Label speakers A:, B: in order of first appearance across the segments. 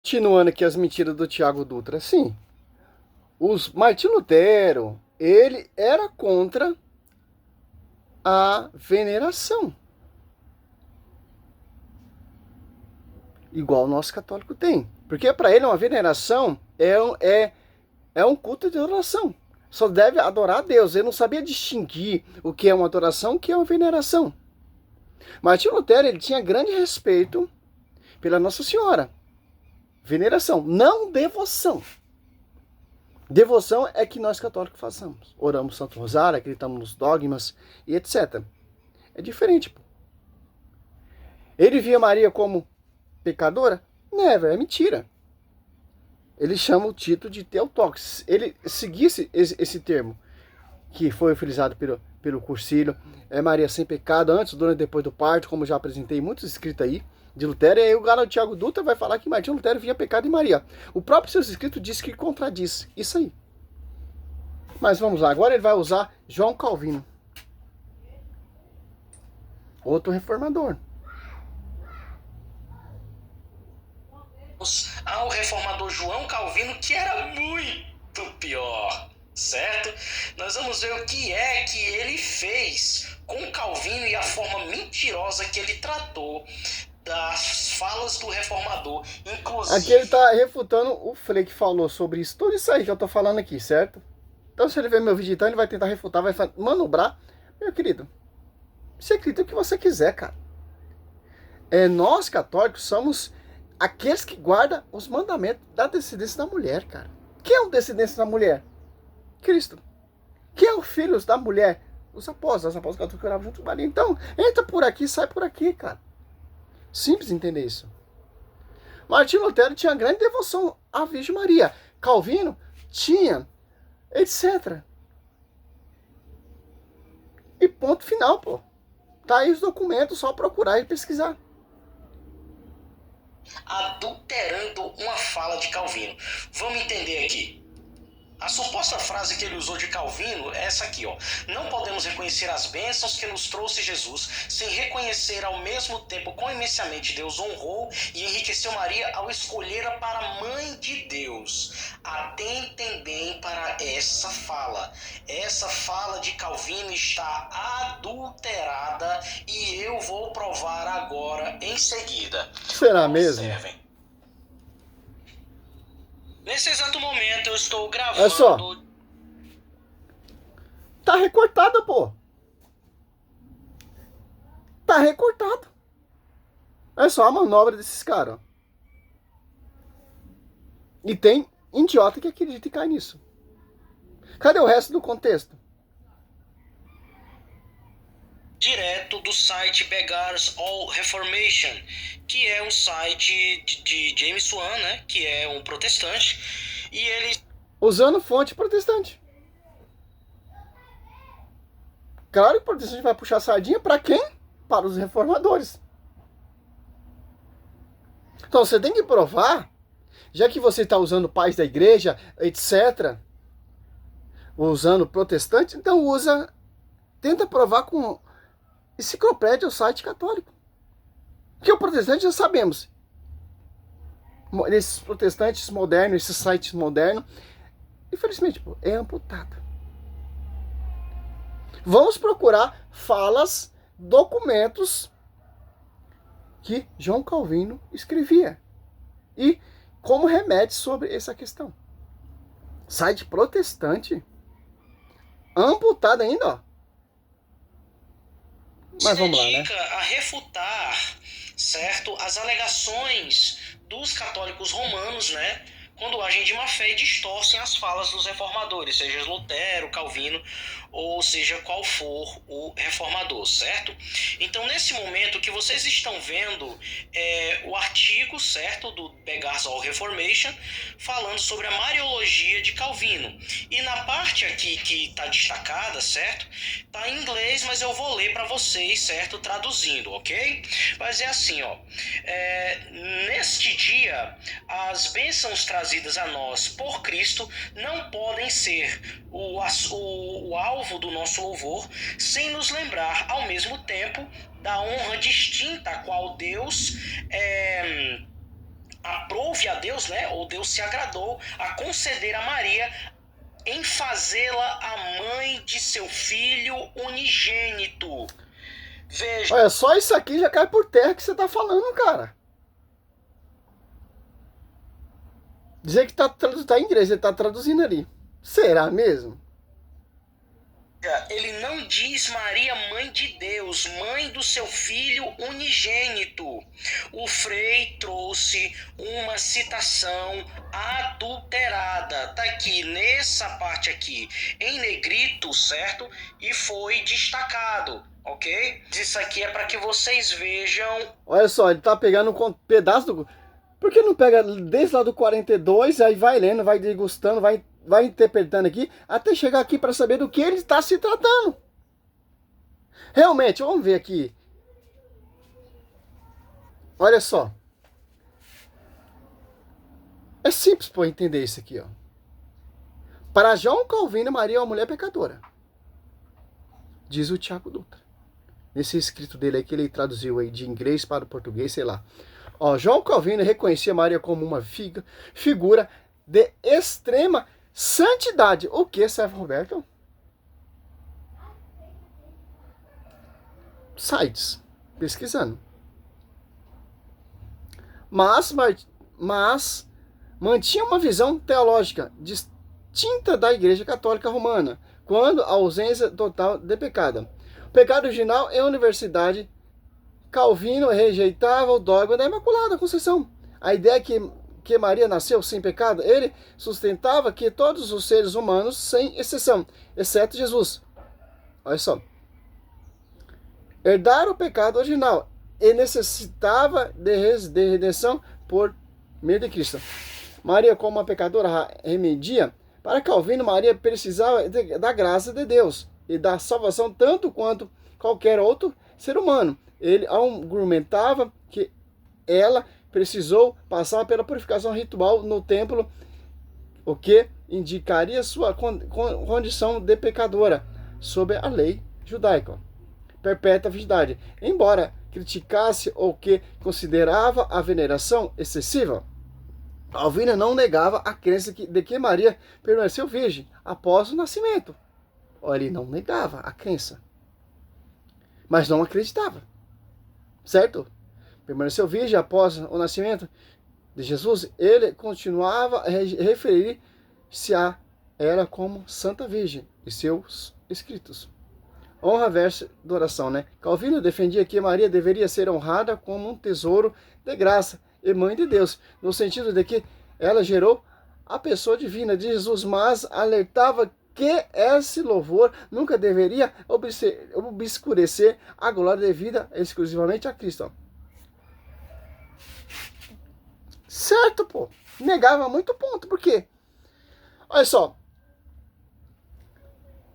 A: Continuando aqui as mentiras do Tiago Dutra, sim, Martinho Lutero, ele era contra a veneração, igual o nosso católico tem, porque para ele uma veneração é um culto de adoração, só deve adorar a Deus, ele não sabia distinguir o que é uma adoração e o que é uma veneração. Martinho Lutero, ele tinha grande respeito pela Nossa Senhora, veneração, não devoção. Devoção é que nós católicos façamos. Oramos Santo Rosário, acreditamos nos dogmas e etc. É diferente, pô. Ele via Maria como pecadora? Never, é mentira. Ele chama o título de Theotokos. Ele seguisse esse termo, que foi frisado pelo Cursilho, é Maria sem pecado, antes, durante e depois do parto, como já apresentei muitos escritos aí, de Lutero, e aí o galo Tiago Dutra vai falar que Martinho Lutero via pecado em Maria. O próprio seu escrito diz que contradiz isso aí. Mas vamos lá, agora ele vai usar João Calvino, outro reformador.
B: Ao reformador João Calvino, que era muito pior, certo? Nós vamos ver o que é que ele fez com Calvino e a forma mentirosa que ele tratou das falas do reformador, inclusive...
A: Aqui ele está refutando o Frei que falou sobre isso, tudo isso aí que eu estou falando aqui, certo? Então se ele ver meu vídeo, então ele vai tentar refutar, vai manobrar. Meu querido, você acredita o que você quiser, cara. Nós católicos somos aqueles que guardam os mandamentos da descendência da mulher, cara. Quem é o descendência da mulher? Cristo. Quem é o filho da mulher? Os apóstolos católicos que oravam junto com Maria. Então, entra por aqui, sai por aqui, cara. Simples entender isso. Martinho Lutero tinha grande devoção à Virgem Maria. Calvino tinha, etc. E ponto final, pô. Tá aí os documentos, só procurar e pesquisar.
B: Adulterando uma fala de Calvino. Vamos entender aqui. A suposta frase que ele usou de Calvino é essa aqui, ó. Não podemos reconhecer as bênçãos que nos trouxe Jesus sem reconhecer ao mesmo tempo quão imensamente Deus honrou e enriqueceu Maria ao escolhê-la para mãe de Deus. Atentem bem para essa fala. Essa fala de Calvino está adulterada e eu vou provar agora em seguida.
A: Será mesmo?
B: Observem. Nesse exato momento eu estou gravando...
A: Olha só. Tá recortado, pô. Tá recortado. É só a manobra desses caras. E tem idiota que acredita e cai nisso. Cadê o resto do contexto?
B: Direto do site Beggars All Reformation, que é um site de James Swan, né, que é um protestante, e ele...
A: Usando fonte protestante. Claro que o protestante vai puxar a sardinha para quem? Para os reformadores. Então você tem que provar, já que você está usando pais da igreja, etc., usando protestante, então tenta provar com enciclopédia, o site católico. Porque o protestante já sabemos. Esses protestantes modernos, esses sites modernos, infelizmente, pô, é amputado. Vamos procurar falas, documentos que João Calvino escrevia. E como remete sobre essa questão. Site protestante, amputado ainda, ó. Mas vamos lá, né?
B: A refutar, certo, as alegações dos católicos romanos, né, quando agem de má fé e distorcem as falas dos reformadores, seja Lutero, Calvino, ou seja qual for o reformador, certo? Então, nesse momento, o que vocês estão vendo é o artigo, certo, do Beggars All Reformation, falando sobre a Mariologia de Calvino. E na parte aqui que está destacada, certo, está em inglês, mas eu vou ler para vocês, certo, traduzindo, ok? Mas é assim, ó. Neste dia, as bênçãos trazidas a nós por Cristo não podem ser o alvo do nosso louvor, sem nos lembrar, ao mesmo tempo, da honra distinta a qual Deus aprove a Deus, né? Ou Deus se agradou a conceder a Maria em fazê-la a mãe de seu filho unigênito. Veja.
A: Olha, só isso aqui já cai por terra que você tá falando, cara. Dizer que tá em inglês, ele tá traduzindo ali. Será mesmo?
B: Ele não diz Maria, mãe de Deus, mãe do seu filho unigênito. O Frei trouxe uma citação adulterada. Tá aqui, nessa parte aqui, em negrito, certo? E foi destacado, ok? Isso aqui é para que vocês vejam.
A: Olha só, ele tá pegando um pedaço do... Por que não pega desde lá do 42, aí vai lendo, vai degustando, vai interpretando aqui, até chegar aqui para saber do que ele está se tratando. Realmente, vamos ver aqui. Olha só. É simples para entender isso aqui, ó. Para João Calvino, Maria é uma mulher pecadora. Diz o Tiago Dutra. Nesse escrito dele aí, que ele traduziu aí de inglês para o português, sei lá. Ó, João Calvino reconhecia Maria como uma figura de extrema santidade. O que, Sérgio Roberto? Sites. Pesquisando. Mas mantinha uma visão teológica distinta da Igreja Católica Romana, quando a ausência total de pecado. O pecado original é a universidade. Calvino rejeitava o dogma da Imaculada Conceição. A ideia que Maria nasceu sem pecado, ele sustentava que todos os seres humanos, sem exceção, exceto Jesus, olha só, herdaram o pecado original e necessitava de redenção por meio de Cristo. Maria, como uma pecadora remedia, para Calvino, Maria precisava da graça de Deus e da salvação tanto quanto qualquer outro ser humano. Ele argumentava que ela precisou passar pela purificação ritual no templo, o que indicaria sua condição de pecadora sob a lei judaica. Perpétua virgindade. Embora criticasse o que considerava a veneração excessiva, Calvino não negava a crença de que Maria permaneceu virgem após o nascimento. Ele não negava a crença, mas não acreditava. Certo? Permaneceu virgem após o nascimento de Jesus. Ele continuava a referir-se a ela como Santa Virgem e seus escritos. Honra versus adoração, né? Calvino defendia que Maria deveria ser honrada como um tesouro de graça e mãe de Deus, no sentido de que ela gerou a pessoa divina de Jesus, mas alertava que esse louvor nunca deveria obscurecer a glória devida exclusivamente a Cristo. Certo, pô. Negava muito ponto. Por quê? Olha só.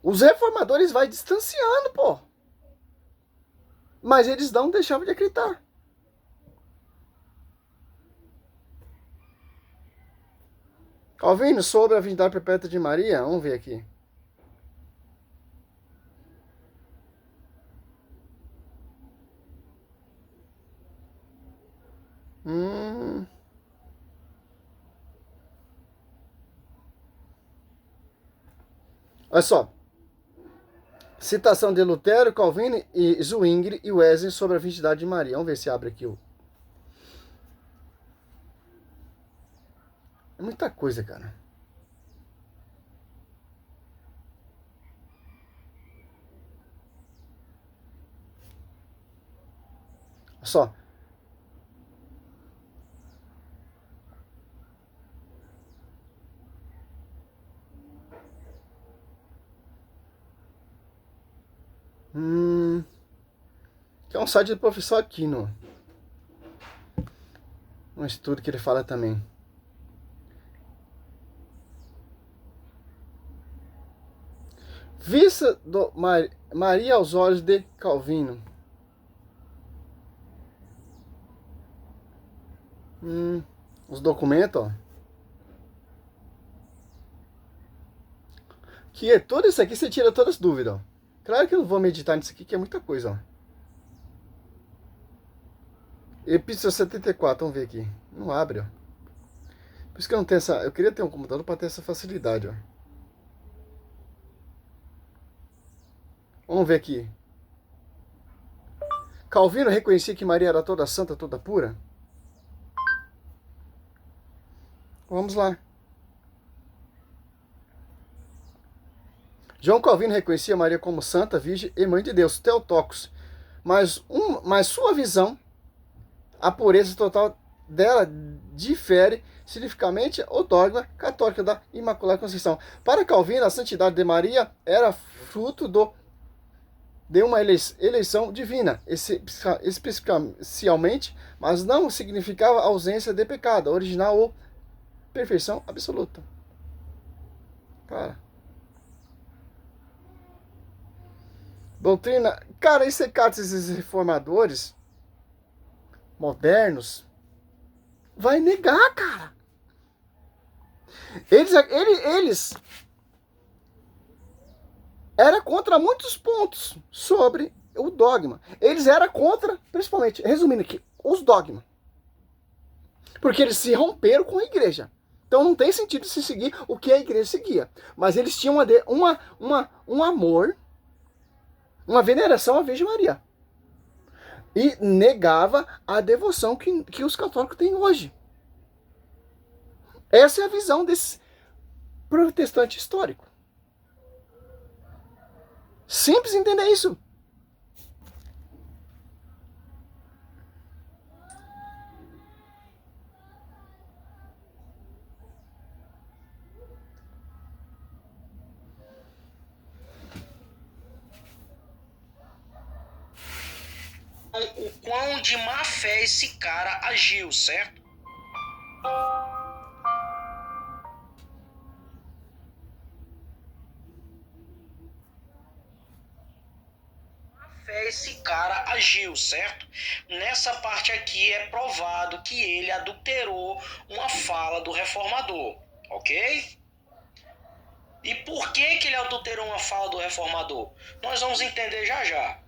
A: Os reformadores vai distanciando, pô. Mas eles não deixavam de acreditar. Calvino, sobre a virgindade perpétua de Maria, vamos ver aqui. Olha só. Citação de Lutero, Calvino e Zwingli e Wesley sobre a virgindade de Maria. Vamos ver se abre aqui o... É muita coisa, cara. Olha só. Que é um site do professor Aquino. Um estudo que ele fala também. Vista do Maria aos olhos de Calvino. Os documentos, ó. Que é tudo isso aqui, você tira todas as dúvidas, ó. Claro que eu não vou meditar nisso aqui, que é muita coisa, ó. Epístola 74, vamos ver aqui. Não abre, ó. Por isso que eu não tenho essa... Eu queria ter um computador para ter essa facilidade, ó. Vamos ver aqui. Calvino reconhecia que Maria era toda santa, toda pura? Vamos lá. João Calvino reconhecia Maria como santa, virgem e mãe de Deus, Theotokos. Mas sua visão, a pureza total dela, difere significativamente o dogma católico da Imaculada Conceição. Para Calvino, a santidade de Maria era fruto de uma eleição divina, especialmente, mas não significava ausência de pecado original ou perfeição absoluta. Cara. Doutrina. Cara, isso é cara desses reformadores modernos. Vai negar, cara. Eles era contra muitos pontos sobre o dogma. Eles eram contra, principalmente, resumindo aqui, os dogmas. Porque eles se romperam com a igreja. Então não tem sentido se seguir o que a igreja seguia. Mas eles tinham um amor, uma veneração à Virgem Maria. E negava a devoção que os católicos têm hoje. Essa é a visão desse protestante histórico. Simples entender isso.
B: O quão de má fé esse cara agiu, certo? Esse cara agiu, certo? Nessa parte aqui é provado que ele adulterou uma fala do reformador, ok? E por que ele adulterou uma fala do reformador? Nós vamos entender já já.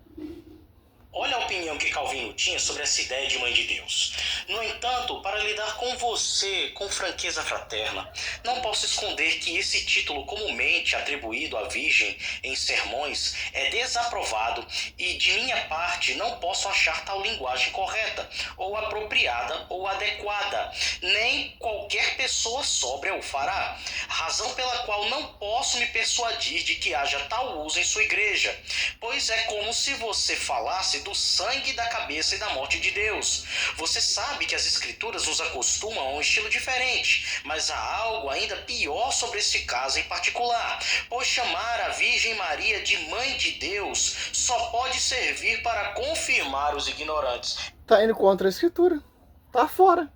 B: Olha a opinião que Calvino tinha sobre essa ideia de mãe de Deus. No entanto, para lidar com você com franqueza fraterna, não posso esconder que esse título comumente atribuído à Virgem em sermões é desaprovado e, de minha parte, não posso achar tal linguagem correta, ou apropriada ou adequada. Nem qualquer pessoa sóbria o fará, razão pela qual não posso me persuadir de que haja tal uso em sua igreja, pois é como se você falasse do sangue da cabeça e da morte de Deus. Você sabe que as escrituras nos acostumam a um estilo diferente, mas há algo ainda pior sobre este caso em particular, pois chamar a Virgem Maria de Mãe de Deus só pode servir para confirmar os ignorantes.
A: Tá indo contra a escritura. Tá fora.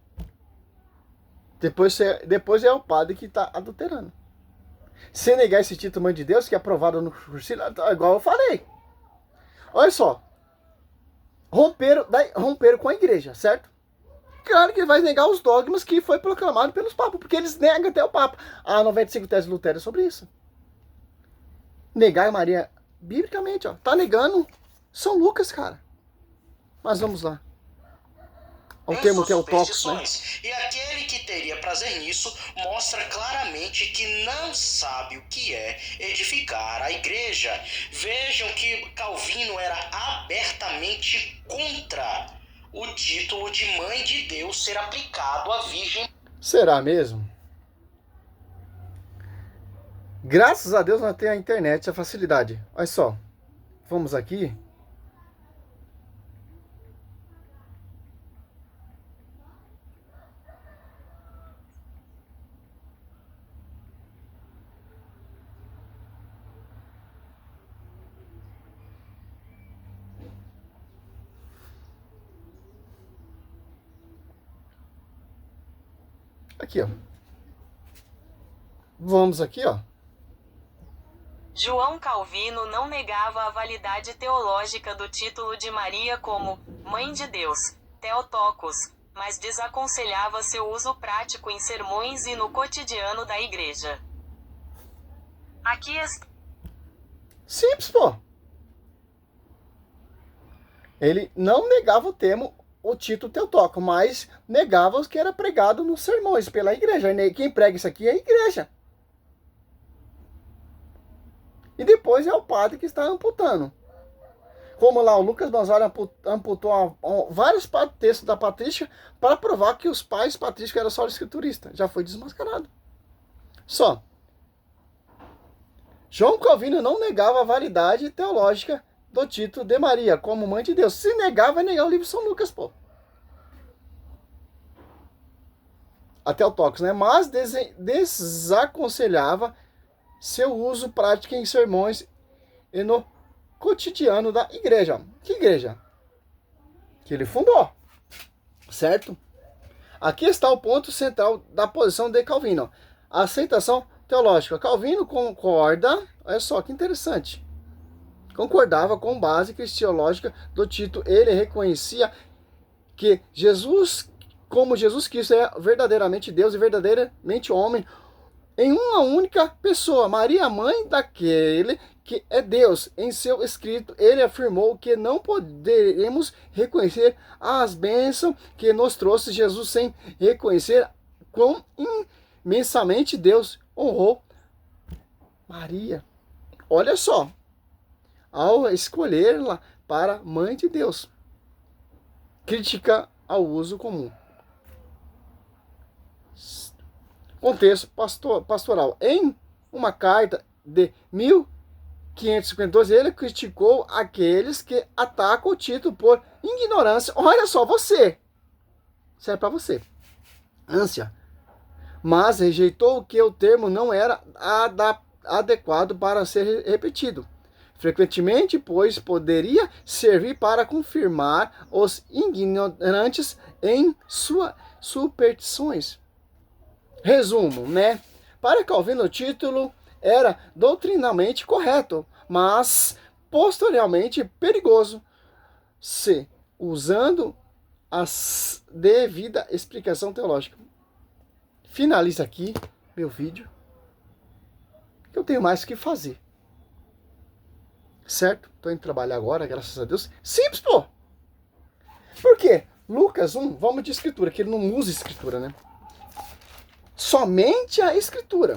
A: Depois é o padre que tá adulterando. Se negar esse título Mãe de Deus, que é aprovado no cursilho, igual eu falei. Olha só. Romperam com a igreja, certo? Claro que vai negar os dogmas que foi proclamado pelos papas, porque eles negam até o papa. A 95 tese de Lutero é sobre isso. Negar Maria, biblicamente, ó, tá negando São Lucas, cara. Mas vamos lá. O termo que é o tóxico, né?
B: E aquele que teria prazer nisso mostra claramente que não sabe o que é edificar a igreja. Vejam que Calvino era abertamente contra o título de Mãe de Deus ser aplicado à Virgem.
A: Será mesmo? Graças a Deus nós temos a internet, a facilidade. Olha só. Vamos aqui. Aqui, ó. Vamos aqui, ó.
C: João Calvino não negava a validade teológica do título de Maria como Mãe de Deus, Theotokos, mas desaconselhava seu uso prático em sermões e no cotidiano da igreja. Aqui está.
A: Simples, pô. Ele não negava o termo o título Teotocos, mas negava os que era pregado nos sermões pela igreja. Quem prega isso aqui é a igreja. E depois é o padre que está amputando. Como lá o Lucas Banzari amputou vários textos da patrística para provar que os pais patrísticos eram só escrituristas. Já foi desmascarado. Só. João Calvino não negava a validade teológica do título de Maria como mãe de Deus. Se negar, vai negar o livro de São Lucas, pô. Até o Teotocos, né? Mas desaconselhava seu uso prático em sermões e no cotidiano da igreja. Que igreja? Que ele fundou. Certo? Aqui está o ponto central da posição de Calvino. A aceitação teológica. Calvino concorda, olha só que interessante. Concordava com base cristológica do título. Ele reconhecia que Jesus, como Jesus Cristo é verdadeiramente Deus e verdadeiramente homem, em uma única pessoa, Maria, mãe daquele que é Deus. Em seu escrito, ele afirmou que não poderemos reconhecer as bênçãos que nos trouxe Jesus sem reconhecer quão imensamente Deus honrou Maria. Olha só, ao escolhê-la para mãe de Deus, crítica ao uso comum. Contexto pastoral. Em uma carta de 1552, ele criticou aqueles que atacam o título por ignorância. Olha só, você. Isso é para você. Ânsia. Mas rejeitou que o termo não era adequado para ser repetido. Frequentemente, pois, poderia servir para confirmar os ignorantes em suas superstições. Resumo, né? Para Calvino, o título era doutrinalmente correto, mas posteriormente perigoso, se usando a devida explicação teológica. Finaliza aqui meu vídeo, que eu tenho mais o que fazer. Certo? Estou indo trabalhar agora, graças a Deus. Simples, pô! Por quê? Lucas 1, vamos de escritura, que ele não usa escritura, né? Somente a escritura.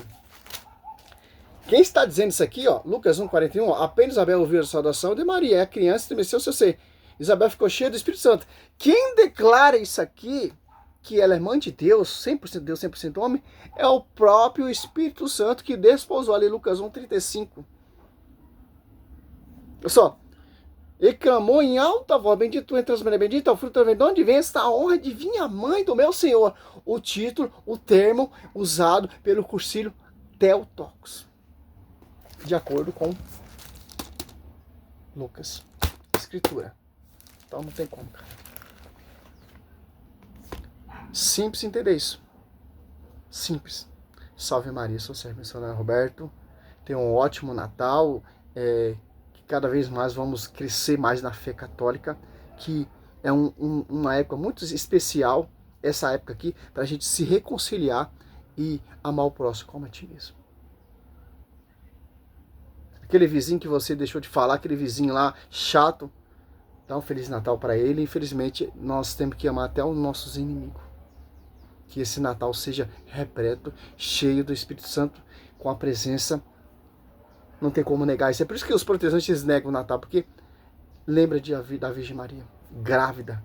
A: Quem está dizendo isso aqui, ó, Lucas 1:41, apenas Isabel ouviu a saudação de Maria, a criança estremeceu seu ser. Isabel ficou cheia do Espírito Santo. Quem declara isso aqui, que ela é mãe de Deus, 100% Deus, 100% homem, é o próprio Espírito Santo que desposou ali, Lucas 1:35. Olha só. E clamou em alta voz, bendito entre as mulheres, bendito é o fruto do ventre. De onde vem esta honra de vir a mãe do meu Senhor? O título, o termo usado pelo Concílio Teotocos. De acordo com Lucas. Escritura. Então não tem como, cara. Simples entender isso. Simples. Salve Maria, sou servo missionário Roberto. Tenha um ótimo Natal. Cada vez mais vamos crescer mais na fé católica, que é uma época muito especial, essa época aqui, para a gente se reconciliar e amar o próximo como a ti mesmo. Aquele vizinho que você deixou de falar, aquele vizinho lá chato, dá um Feliz Natal para ele. Infelizmente, nós temos que amar até os nossos inimigos. Que esse Natal seja repleto, cheio do Espírito Santo, com a presença. Não tem como negar isso. É por isso que os protestantes negam o Natal, porque lembra da Virgem Maria, grávida,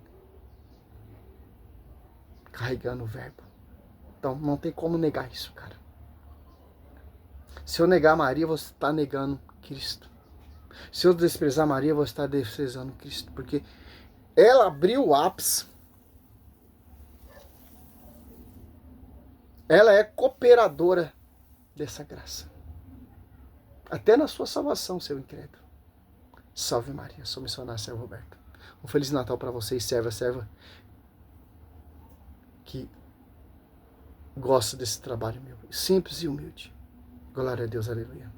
A: carregando o verbo. Então não tem como negar isso, cara. Se eu negar Maria, você está negando Cristo. Se eu desprezar Maria, você está desprezando Cristo, porque ela abriu o ápice. Ela é cooperadora dessa graça. Até na sua salvação, seu incrédulo. Salve Maria, sou missionário Servo Roberto. Um Feliz Natal para vocês, serva que gosta desse trabalho meu. Simples e humilde. Glória a Deus, aleluia.